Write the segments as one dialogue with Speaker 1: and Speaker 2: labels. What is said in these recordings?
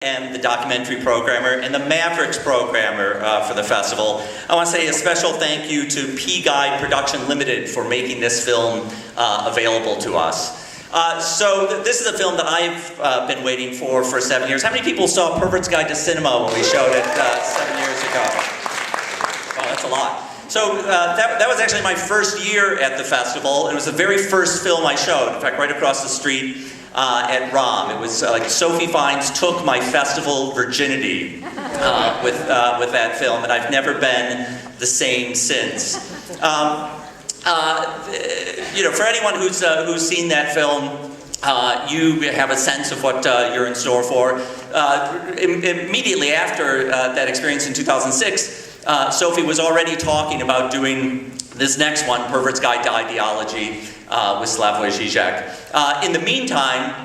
Speaker 1: am the documentary programmer and the Mavericks programmer for the festival. I want to say a special thank you to P-Guide Production Limited for making this film available to us. This is a film that I've been waiting for 7 years. How many people saw Pervert's Guide to Cinema when we showed it 7 years ago? Wow, that's a lot. So that was actually my first year at the festival. It was the very first film I showed, in fact, right across the street at ROM. It was like Sophie Fiennes took my festival virginity with that film, and I've never been the same since. You know, for anyone who's seen that film, you have a sense of what you're in store for. Immediately after that experience in 2006, Sophie was already talking about doing this next one, Pervert's Guide to Ideology, with Slavoj Žižek. In the meantime,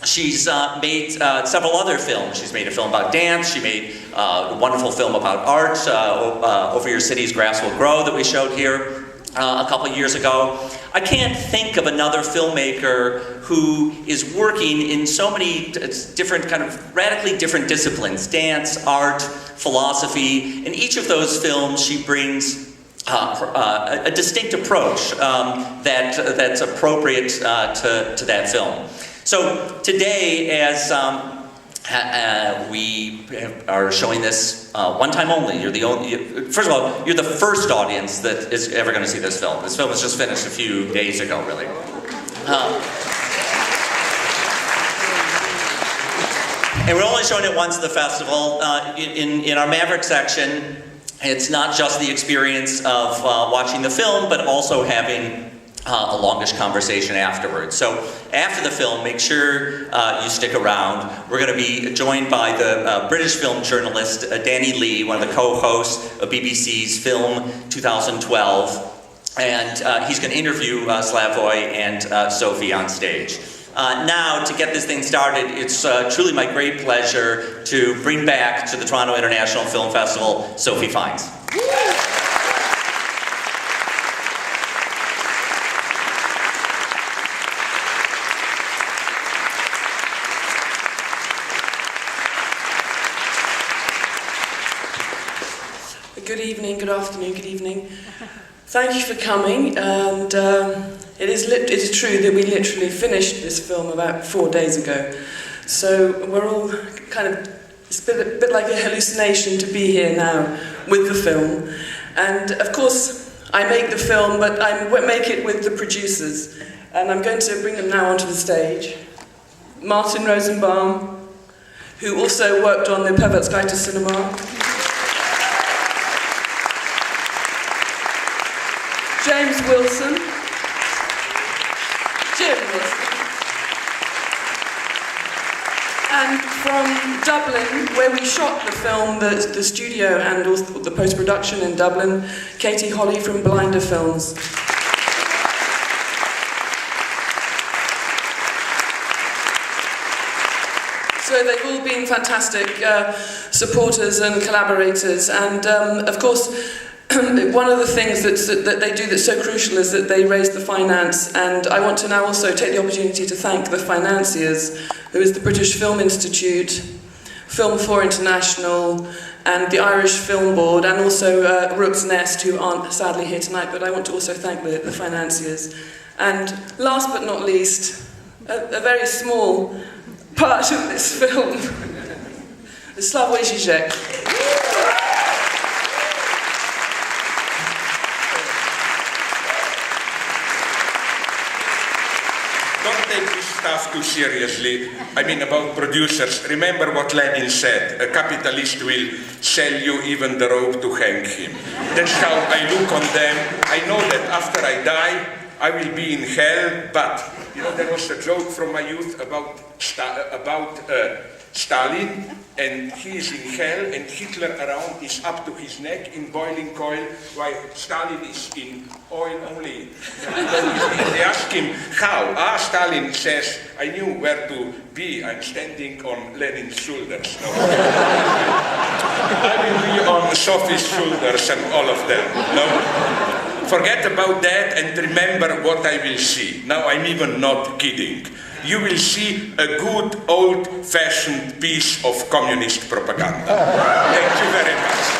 Speaker 1: she's made several other films. She's made a film about dance. She made a wonderful film about art, Over Your City's Grass Will Grow, that we showed here a couple years ago. I can't think of another filmmaker who is working in so many different, kind of radically different disciplines: dance, art, philosophy. In each of those films, she brings a distinct approach that's appropriate to that film. So today, as we are showing this one time only, you're the only. First of all, you're the first audience that is ever going to see this film. This film was just finished a few days ago, really. And we're only showing it once at the festival. In our Maverick section, it's not just the experience of watching the film, but also having a longish conversation afterwards. So after the film, make sure you stick around. We're going to be joined by the British film journalist Danny Lee, one of the co-hosts of BBC's Film 2012. And he's going to interview Slavoj and Sophie on stage. Now, to get this thing started, it's truly my great pleasure to bring back to the Toronto International Film Festival, Sophie Fiennes.
Speaker 2: Good evening, good afternoon, good evening. Thank you for coming, and it is true that we literally finished this film about 4 days ago. So we're all kind of, it's a bit like a hallucination to be here now with the film. And of course, I make the film, but I make it with the producers. And I'm going to bring them now onto the stage. Martin Rosenbaum, who also worked on the Pervert's Guide to Cinema. James Wilson, Jim Wilson, and from Dublin, where we shot the film, the studio and also the post-production in Dublin, Katie Holly from Blinder Films. So they've all been fantastic supporters and collaborators, and of course, one of the things that they do that's so crucial is that they raise the finance, and I want to now also take the opportunity to thank the financiers, who is the British Film Institute, Film 4 International, and the Irish Film Board, and also Rook's Nest, who aren't sadly here tonight, but I want to also thank the financiers. And last but not least, a very small part of this film, Slavoj Žižek.
Speaker 3: Stuff too seriously. I mean, about producers. Remember what Lenin said: a capitalist will sell you even the rope to hang him. That's how I look on them. I know that after I die, I will be in hell. But you know, there was a joke from my youth about Stalin, and he is in hell, and Hitler around is up to his neck in boiling oil, while Stalin is in oil only. They ask him how. Stalin says, I knew where to be. I'm standing on Lenin's shoulders. No? I will be on Sophie's shoulders and all of them. No? Forget about that and remember what I will see. Now I'm even not kidding. you will see a good old-fashioned piece of communist propaganda. Thank you very much.